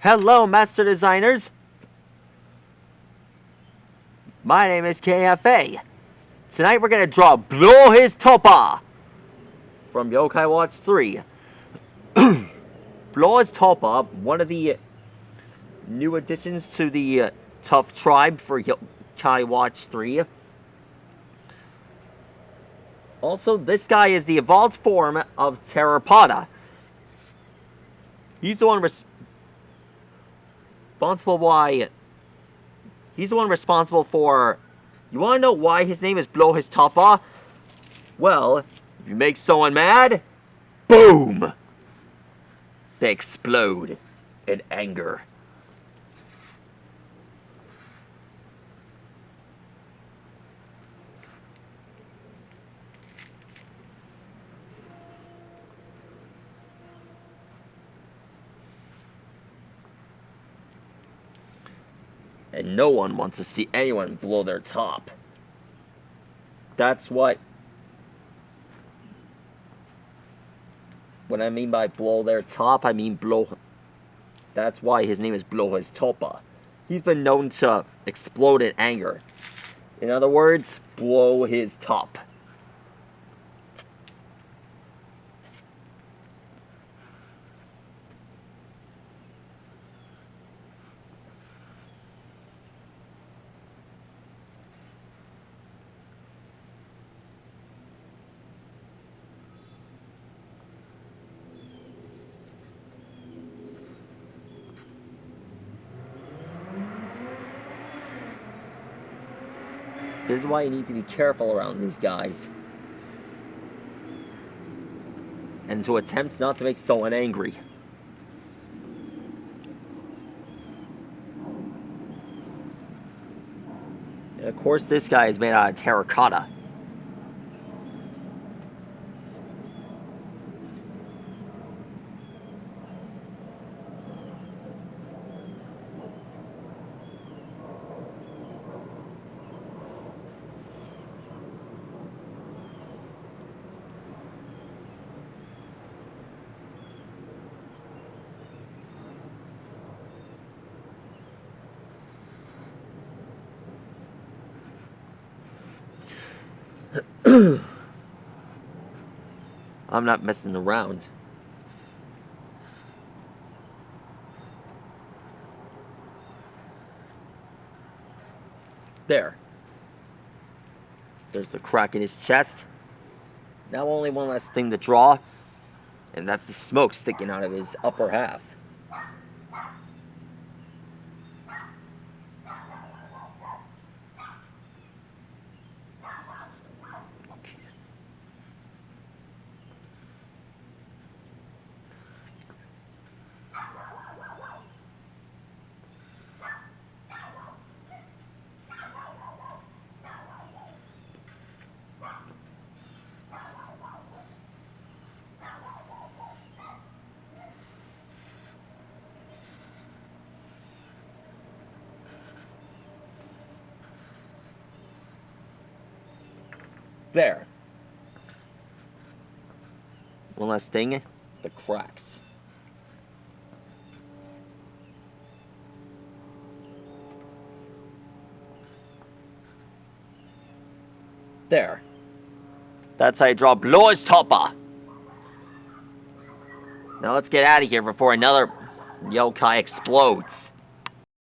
Hello, Master Designers. My name is KFA. Tonight we're gonna draw blowhistoppa from Yokai Watch 3. Blowhistoppa, one of the new additions to the Tough Tribe for Yokai Watch 3. Also, this guy is the evolved form of Pteropoda. He's the one responsible for... You wanna know why his name is blowhistoppa? Well, if you make someone mad, boom! They explode in anger. And no one wants to see anyone blow their top. That's what I mean by blow their top, I mean blow. That's why his name is blowhistoppa. He's been known to explode in anger. In other words, blow his top. This is why you need to be careful around these guys. And to attempt not to make someone angry. And of course, this guy is made out of terracotta. I'm not messing around. There. There's a crack in his chest. Now only one last thing to draw, and that's the smoke sticking out of his upper half. There. One last thing, the cracks. There. That's how you draw blowhistoppa. Now let's get out of here before another yokai explodes.